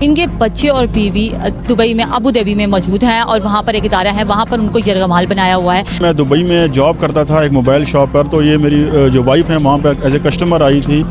ان کے بچے اور بیوی دبئی میں ابو دھابی میں موجود ہیں اور وہاں پر ایک ادارہ ہے، وہاں پر ان کو یرغمال بنایا ہوا ہے۔ میں دبئی میں جاب کرتا تھا ایک موبائل شاپ پر، تو یہ میری جو وائف ہیں وہاں پہ ایز اے کسٹمر آئی تھی،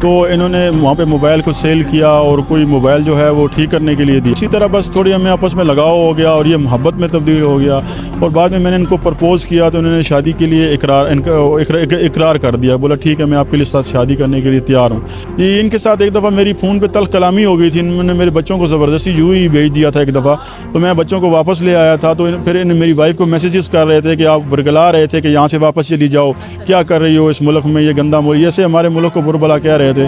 تو انہوں نے وہاں پہ موبائل کو سیل کیا اور کوئی موبائل جو ہے وہ ٹھیک کرنے کے لیے دی۔ اسی طرح بس تھوڑی ہمیں آپس میں لگاؤ ہو گیا اور یہ محبت میں تبدیل ہو گیا، اور بعد میں نے ان کو پرپوز کیا تو انہوں نے شادی کے لیے اقرار کر دیا، بولا ٹھیک ہے میں آپ کے ساتھ شادی کرنے کے لیے تیار ہوں۔ یہ ان کے ساتھ ایک دفعہ میری فون پہ تلخ کلامی ہو گئی تھی، انہوں نے میرے بچوں کو زبردستی یوں ہی بھیج دیا تھا ایک دفعہ، تو میں بچوں کو واپس لے آیا تھا، تو پھر میری وائف کو میسیجز کر رہے تھے کہ آپ برگلا رہے تھے کہ یہاں سے واپس چلی جاؤ، کیا کر رہی ہو اس ملک میں، یہ گندا ملک، ایسے ہمارے ملک کو بربلا کہہ رہے تھے۔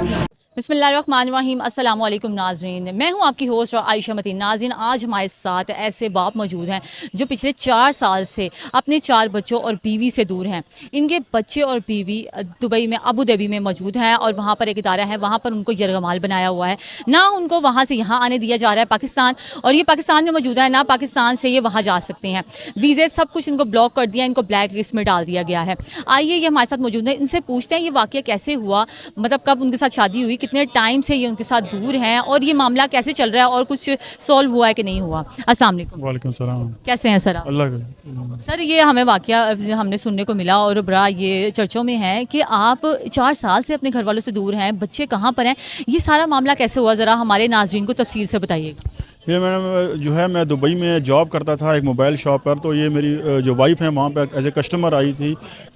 بسم اللہ الرحمن الرحیم، السلام علیکم ناظرین، میں ہوں آپ کی ہوسٹ اور عائشہ متین۔ ناظرین، آج ہمارے ساتھ ایسے باپ موجود ہیں جو پچھلے 4 سال سے اپنے 4 بچوں اور بیوی سے دور ہیں۔ ان کے بچے اور بیوی دبئی میں ابو دھابی میں موجود ہیں اور وہاں پر ایک ادارہ ہے، وہاں پر ان کو یرغمال بنایا ہوا ہے، نہ ان کو وہاں سے یہاں آنے دیا جا رہا ہے پاکستان، اور یہ پاکستان میں موجود ہے، نہ پاکستان سے یہ وہاں جا سکتے ہیں، ویزے سب کچھ ان کو بلاک کر دیا، ان کو بلیک لسٹ میں ڈال دیا گیا ہے۔ آئیے یہ ہمارے ساتھ موجود ہیں، ان سے پوچھتے ہیں یہ واقعہ کیسے ہوا، مطلب کب ان کے ساتھ شادی ہوئی، کتنے ٹائم سے یہ ان کے ساتھ دور ہیں، اور یہ معاملہ کیسے چل رہا ہے اور کچھ سولو ہوا ہے کہ نہیں ہوا۔ السلام علیکم۔ وعلیکم السلام۔ کیسے ہیں سر آپ؟ اللہ کا سر یہ ہمیں واقعہ ہم نے سننے کو ملا اور بڑا یہ چرچوں میں ہے کہ آپ 4 سال سے اپنے گھر والوں سے دور ہیں، بچے کہاں پر ہیں، یہ سارا معاملہ کیسے ہوا، ذرا ہمارے ناظرین کو تفصیل سے بتائیے گا۔ یہ جو ہے میں دبئی میں جاب کرتا تھا ایک موبائل شاپ پر، تو یہ میری جو وائف ہیں وہاں پہ ایز اے کسٹمر آئی تھی،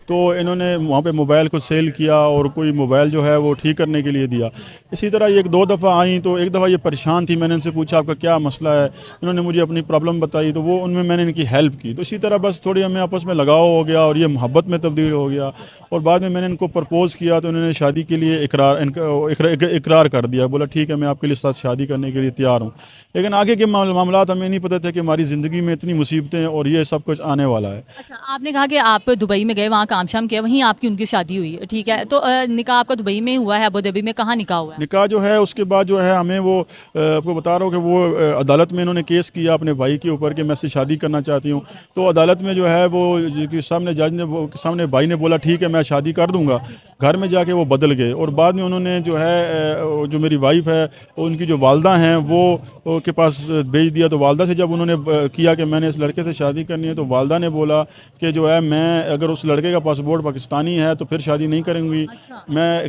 تو انہوں نے وہاں پہ موبائل کو سیل کیا اور کوئی موبائل جو ہے وہ ٹھیک کرنے کے لیے دیا۔ اسی طرح یہ 2 دفعہ آئیں، تو ایک دفعہ یہ پریشان تھی، میں نے ان سے پوچھا آپ کا کیا مسئلہ ہے، انہوں نے مجھے اپنی پرابلم بتائی، تو وہ ان میں نے ان کی ہیلپ کی، تو اسی طرح بس تھوڑی ہمیں آپس میں لگاؤ ہو گیا اور یہ محبت میں تبدیل ہو گیا، اور بعد میں نے ان کو پرپوز کیا تو انہوں نے شادی کے لیے اقرار کر دیا، بولا ٹھیک ہے میں آپ کے ساتھ شادی کرنے کے لیے تیار ہوں۔ لیکن آگے کے معاملات ہمیں نہیں پتہ تھے کہ ہماری زندگی میں اتنی مصیبتیں اور یہ سب کچھ آنے والا ہے۔ اچھا، آپ نے کہا کہ آپ دبئی میں گئے، وہاں کام شام کیا، وہیں آپ کی ان کی شادی ہوئی، ٹھیک ہے، تو نکاح آپ کا دبئی میں ہوا ہے، ابو دھابی میں کہاں نکاح ہوا ہے؟ نکاح جو ہے اس کے بعد جو ہے ہمیں وہ آپ کو بتا رہا ہوں کہ وہ عدالت میں انہوں نے کیس کیا اپنے بھائی کے اوپر کہ میں اس سے شادی کرنا چاہتی ہوں، تو عدالت میں جو ہے وہ سامنے جج نے سامنے بھائی نے بولا ٹھیک ہے میں شادی کر دوں گا، گھر میں جا کے وہ بدل گئے، اور بعد میں انہوں نے جو ہے جو میری وائف ہے ان کی جو والدہ ہیں وہ کے پاس بھیج دیا، تو والدہ سے جب انہوں نے کیا کہ میں نے اس لڑکے سے شادی کرنی ہے، تو والدہ نے بولا کہ جو ہے میں اگر اس لڑکے کا پاسپورٹ پاکستانی ہے تو پھر شادی نہیں کریں گی، میں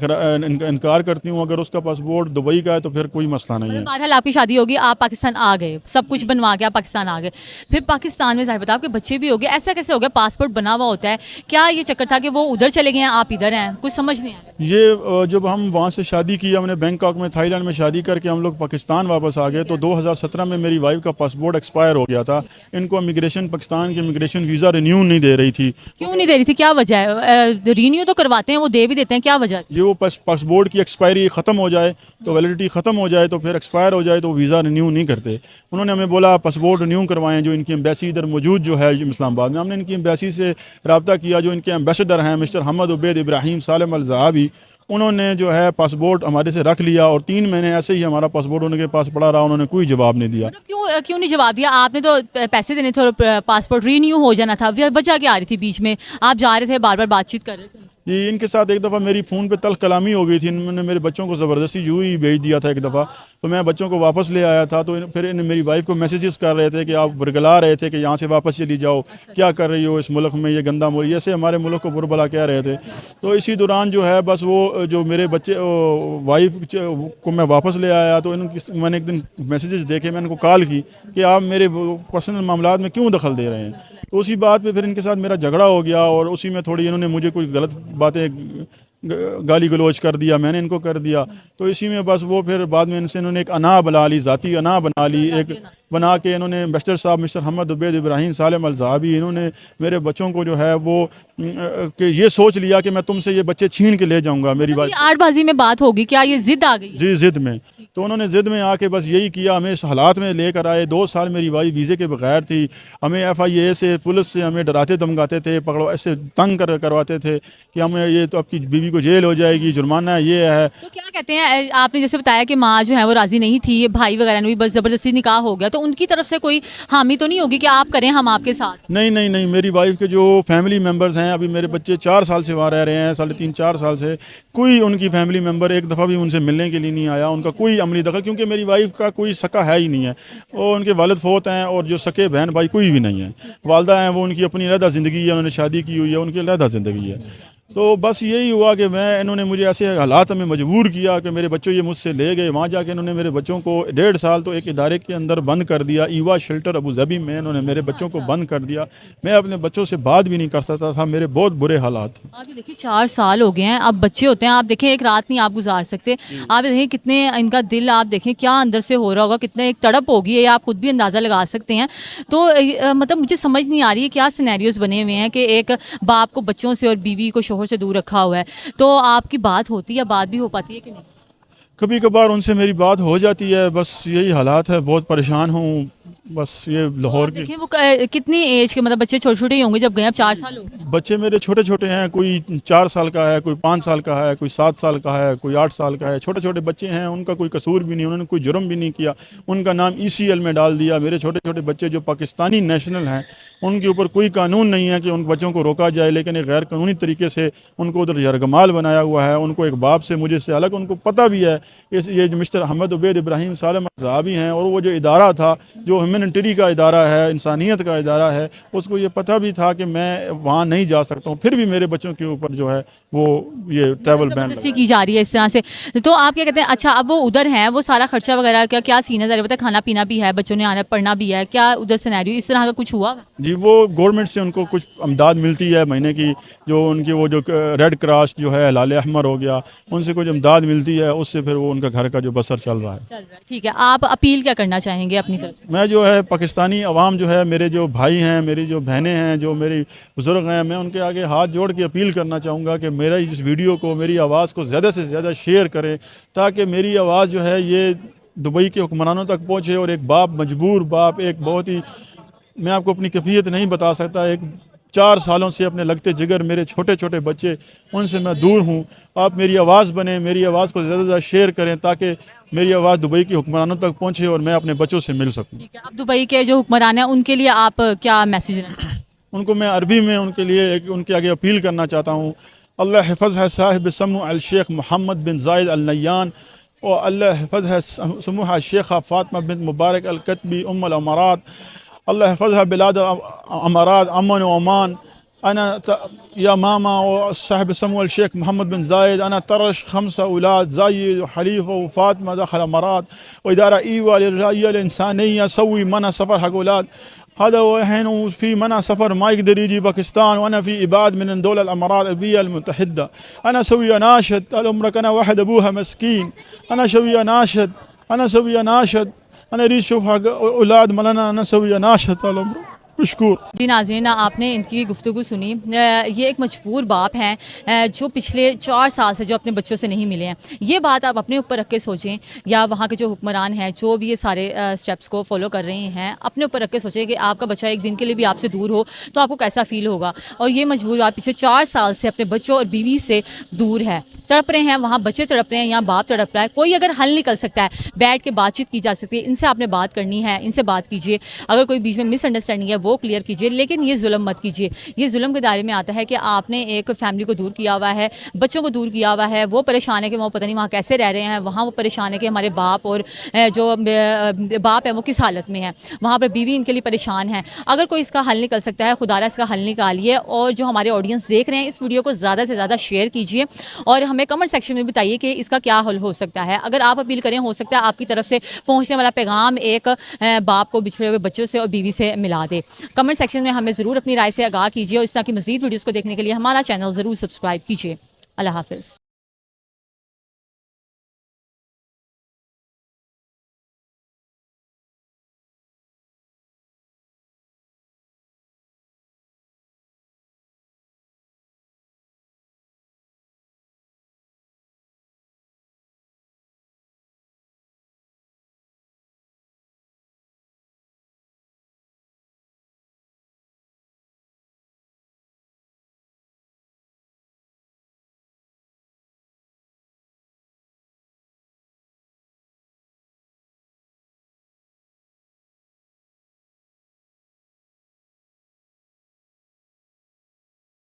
انکار کرتی ہوں، اگر اس کا پاسپورٹ دبئی کا ہے تو پھر کوئی مسئلہ نہیں ہے۔ بہرحال آپ کی شادی ہوگی، آپ پاکستان آ گئے، سب کچھ بنوا کے آپ پاکستان آ گئے، پھر پاکستان میں ظاہر بتا آپ کے بچے بھی ہو گئے، ایسا کیسے ہو گیا، پاسپورٹ بنا ہوا ہوتا ہے، کیا یہ چکر تھا کہ وہ ادھر چلے گئے ہیں آپ ادھر ہیں، کچھ سمجھ نہیں آیا؟ یہ جب ہم وہاں سے شادی کی، ہم نے بینکاک میں تھائی لینڈ میں شادی کر کے ہم لوگ پاکستان واپس آ گئے، تو 2017 میں میری وائف کا پاسپورٹ ایکسپائر ہو گیا تھا، ان کو پاکستان کی امیگریشن ویزا رینیو نہیں دے رہی تھی۔ کیوں نہیں دے رہی تھی، کیا وجہ ہے؟ رینیو تو کرواتے ہیں، وہ دے بھی دیتے ہیں، کیا وجہ؟ یہ وہ پاسپورٹ کی ایکسپائری ختم ہو جائے تو ویلیڈیٹی ختم ہو جائے تو پھر ایکسپائر ہو جائے تو ویزا رینیو نہیں کرتے، انہوں نے ہمیں بولا پاسپورٹ رینیو کروائیں، جو ان کی ایمبیسی ادھر موجود جو ہے اسلام آباد میں، ہم نے ان کی ایمبیسی سے رابطہ کیا، جو ان کے ایمبیسڈر ہیں مسٹر حمد عبید ابراہیم سالم الزہابی، انہوں نے جو ہے پاسپورٹ ہمارے سے رکھ لیا، اور 3 مہینے ایسے ہی ہمارا پاسپورٹ ان کے پاس پڑا رہا، انہوں نے کوئی جواب نہیں دیا۔ مطلب کیوں نہیں جواب دیا؟ آپ نے تو پیسے دینے تھے اور پاسپورٹ رینیو ہو جانا تھا، وجہ کیا آ رہی تھی بیچ میں؟ آپ جا رہے تھے، بار بار بات چیت کر رہے تھے۔ جی، ان کے ساتھ ایک دفعہ میری فون پہ تلخ کلامی ہو گئی تھی، انہوں نے میرے بچوں کو زبردستی یوں ہی بھیج دیا تھا ایک دفعہ، تو میں بچوں کو واپس لے آیا تھا، تو پھر میری وائف کو میسیجز کر رہے تھے کہ آپ برگلا رہے تھے کہ یہاں سے واپس چلی جاؤ، کیا کر رہی ہو اس ملک میں، یہ گندا ملک، ایسے ہمارے ملک کو بربلا کہہ رہے تھے، تو اسی دوران جو ہے بس وہ جو میرے بچے وائف کو میں واپس لے آیا، تو میں نے ایک دن میسیجز دیکھے، میں نے ان کو کال کی کہ آپ میرے پرسنل معاملات میں کیوں دخل دے رہے ہیں، تو اسی بات پہ پھر ان کے ساتھ میرا جھگڑا ہو گیا، اور اسی میں تھوڑی انہوں نے مجھے کوئی غلط باتیں گالی گلوچ کر دیا، میں نے ان کو کر دیا، تو اسی میں بس وہ پھر بعد میں انہوں نے ایک انا بنا لی، ذاتی انا بنا لی، ایک بنا کے انہوں نے مسٹر حمد عبید ابراہیم سالم الزہابی، انہوں نے میرے بچوں کو جو ہے وہ کہ یہ سوچ لیا کہ میں تم سے یہ بچے چھین کے لے جاؤں گا، میری بات آٹھ بازی میں بات ہوگی، کیا یہ ضد آ گئی؟ جی ضد میں، تو انہوں نے ضد میں آ کے بس یہی کیا، ہمیں اس حالات میں لے کر آئے، 2 سال میری وائف ویزے کے بغیر تھی، ہمیں FIA سے پولیس سے ہمیں ڈراتے دھمکاتے تھے، پکڑو ایسے تنگ کرواتے تھے کہ ہمیں یہ تو آپ کی بیوی کو جیل ہو جائے گی، جرمانہ یہ ہے۔ تو کیا کہتے ہیں، آپ نے جیسے بتایا کہ ماں جو ہے وہ راضی نہیں تھی، بھائی وغیرہ نے بھی بس زبردستی نکاح ہو گیا، تو ان کی طرف سے کوئی حامی تو نہیں ہوگی کہ آپ کریں, ہم آپ کے ساتھ؟ نہیں, میری وائف کے جو فیملی ممبرز ہیں, ابھی میرے بچے 4 سال سے وہاں رہ رہے ہیں, 3.5-4 سال سے, کوئی ان کی فیملی ممبر ایک دفعہ بھی ان سے ملنے کے لیے نہیں آیا, ان کا کوئی عملی دخل, کیونکہ میری وائف کا کوئی سکا ہے ہی نہیں ہے, اور ان کے والد فوت ہیں, اور جو سکے بہن بھائی کوئی بھی نہیں ہے. والدہ ہیں وہ ان کی اپنی علیحدہ زندگی ہے, انہوں نے شادی کی ہوئی ہے, ان کی علیحدہ زندگی ہے. تو بس یہی ہوا کہ انہوں نے مجھے ایسے حالات میں مجبور کیا کہ میرے بچوں یہ مجھ سے لے گئے. وہاں جا کے انہوں نے میرے بچوں کو 1.5 سال تو ایک ادارے کے اندر بند کر دیا, ایوا شیلٹر ابو ظبی میں انہوں نے میرے بچوں کو بند کر دیا. میں اپنے بچوں سے بات بھی نہیں کر سکتا تھا, میرے بہت برے حالات تھے. آپ دیکھیں 4 سال ہو گئے ہیں, اب بچے ہوتے ہیں, آپ دیکھیں ایک رات نہیں آپ گزار سکتے. آپ دیکھیں کتنے ان کا دل, آپ دیکھیں کیا اندر سے ہو رہا ہوگا, کتنے ایک تڑپ ہوگی, یہ آپ خود بھی اندازہ لگا سکتے ہیں. تو مطلب مجھے سمجھ نہیں آ رہی ہے کیا سینیریوز بنے ہوئے ہیں کہ ایک باپ کو بچوں سے اور بیوی کو شوہر سے دور رکھا ہوا ہے. تو آپ کی بات ہوتی ہے, بات بھی ہو پاتی ہے کہ نہیں؟ کبھی کبھار ان سے میری بات ہو جاتی ہے, بس یہی حالات ہے, بہت پریشان ہوں. بس یہ لاہور کی دیکھیں وہ کتنی ایج کے, مطلب بچے چھوٹے چھوٹے ہی ہوں گے جب گئے, اب 4 سال ہو گئے. بچے میرے چھوٹے چھوٹے ہیں, کوئی 4 سال کا ہے, کوئی 5 سال کا ہے, کوئی 7 سال کا ہے, کوئی 8 سال کا ہے. چھوٹے چھوٹے بچے ہیں, ان کا کوئی قصور بھی نہیں, انہوں نے کوئی جرم بھی نہیں کیا, ان کا نام ECL میں ڈال دیا. میرے چھوٹے چھوٹے بچے جو پاکستانی نیشنل ہیں, ان کے اوپر کوئی قانون نہیں ہے کہ ان بچوں کو روکا جائے, لیکن ایک غیر قانونی طریقے سے ان کو ادھر یرغمال بنایا ہوا ہے. ان کو ایک باپ سے مجھے سے الگ, ان کو پتہ بھی ہے یہ جو مسٹر احمد عبید ابراہیم سالم صحابی ہیں, اور وہ جو ادارہ تھا جو ہیومینٹری کا ادارہ ہے, انسانیت کا ادارہ ہے, اس کو یہ پتہ بھی تھا کہ میں وہاں نہیں جا سکتا ہوں. پھر بھی میرے بچوں کے اوپر جو ہے وہ یہ ٹریول بین کی جا رہی ہے اس طرح سے. تو آپ کیا کہتے ہیں, اچھا اب وہ ادھر ہیں, وہ سارا خرچہ وغیرہ کا کیا سین ہے؟ ذرا کھانا پینا بھی ہے, بچوں نے آنا پڑھنا بھی ہے, کیا ادھر سینیریو اس طرح کا کچھ ہوا؟ جی, وہ گورنمنٹ سے ان کو کچھ امداد ملتی ہے مہینے کی, جو ان کی وہ جو ریڈ کراس جو ہے, ہلال احمر ہو گیا, ان سے کچھ امداد ملتی ہے, اس سے پھر وہ ان کا گھر کا جو بسر چل رہا ہے. ٹھیک ہے, آپ اپیل کیا کرنا چاہیں گے اپنی طرف؟ میں جو ہے پاکستانی عوام جو ہے, میرے جو بھائی ہیں, میری جو بہنیں ہیں, جو میری بزرگ ہیں, میں ان کے آگے ہاتھ جوڑ کے اپیل کرنا چاہوں گا کہ میرا اس ویڈیو کو, میری آواز کو زیادہ سے زیادہ شیئر کریں, تاکہ میری آواز جو ہے یہ دبئی کے حکمرانوں تک پہنچے. اور ایک باپ, مجبور باپ, ایک بہت ہی, میں آپ کو اپنی کیفیت نہیں بتا سکتا, ایک 4 سالوں سے اپنے لگتے جگر میرے چھوٹے چھوٹے بچے, ان سے میں دور ہوں. آپ میری آواز بنیں, میری آواز کو زیادہ سے زیادہ شیئر کریں, تاکہ میری آواز دبئی کے حکمرانوں تک پہنچے اور میں اپنے بچوں سے مل سکوں. ٹھیک ہے, اب دبئی کے جو حکمران ہیں ان کے لیے آپ کیا میسیج دینا چاہیں گے؟ ان کو میں عربی میں ان کے لیے ان کے آگے اپیل کرنا چاہتا ہوں. اللہ حفظ ہے صاحب سمو الشیخ محمد بن زائد النیان, اور اللہ حفظ ہے سموحہ الشیخہ فاطمہ بنت مبارک الکتبی ام الامارات. اللہ حفظ ہے بلاد امارات امن و امان. انا یا ماما صاحب سمو الشیخ محمد بن زاید, انا ترش 5 اولاد زاید وحلیفہ وفاطمہ داخل امارات, وادارہ ایوا للرعیہ الانسانیہ سوی منع سفر حق اولاد. هذا وحين في منع سفر ما يقدر يجي باكستان, وانا في اباد من الدولة الامارات العربية المتحدة. انا سوي ناشد عمرك, انا واحد ابوها مسكين, انا سوي ناشد, انا سوي ناشد, انا اريد اشوف حق اولاد ملنا, انا سوي ناشد العمر. مشکور. جی ناظرین, آپ نے ان کی گفتگو سنی. یہ ایک مجبور باپ ہیں جو پچھلے 4 سال سے جو اپنے بچوں سے نہیں ملے ہیں. یہ بات آپ اپنے اوپر رکھ کے سوچیں, یا وہاں کے جو حکمران ہیں جو بھی یہ سارے سٹیپس کو فالو کر رہے ہیں, اپنے اوپر رکھ کے سوچیں کہ آپ کا بچہ ایک دن کے لیے بھی آپ سے دور ہو تو آپ کو کیسا فیل ہوگا. اور یہ مجبور باپ پچھلے 4 سال سے اپنے بچوں اور بیوی سے دور ہے, تڑپ رہے ہیں, وہاں بچے تڑپ رہے ہیں, یہاں باپ تڑپ رہا ہے. کوئی اگر حل نکل سکتا ہے, بیٹھ کے بات چیت کی جا سکتی ہے, ان سے آپ نے بات کرنی ہے, ان سے بات کیجیے. اگر کوئی بیچ میں مس انڈرسٹینڈنگ ہے وہ کلیئر کیجیے, لیکن یہ ظلم مت کیجیے. یہ ظلم کے دائرے میں آتا ہے کہ آپ نے ایک فیملی کو دور کیا ہوا ہے, بچوں کو دور کیا ہوا ہے. وہ پریشان ہے کہ وہ پتہ نہیں وہاں کیسے رہ رہے ہیں, وہاں وہ پریشان ہے کہ ہمارے باپ اور جو باپ ہے وہ کس حالت میں ہے, وہاں پر بیوی ان کے لیے پریشان ہے. اگر کوئی اس کا حل نکل سکتا ہے, خدا را اس کا حل نکالیے. اور جو ہمارے آڈینس دیکھ رہے ہیں, اس ویڈیو کو زیادہ سے زیادہ شیئر کیجیے, اور ہمیں کمنٹ سیکشن میں بتائیے کہ اس کا کیا حل ہو سکتا ہے. اگر آپ اپیل کریں, ہو سکتا ہے آپ کی طرف سے پہنچنے والا پیغام ایک باپ کو بچھڑے ہوئے بچوں سے اور بیوی سے ملا دے. کمنٹ سیکشن میں ہمیں ضرور اپنی رائے سے آگاہ کیجیے, اور اس طرح کی مزید ویڈیوز کو دیکھنے کے لیے ہمارا چینل ضرور سبسکرائب کیجیے. اللہ حافظ.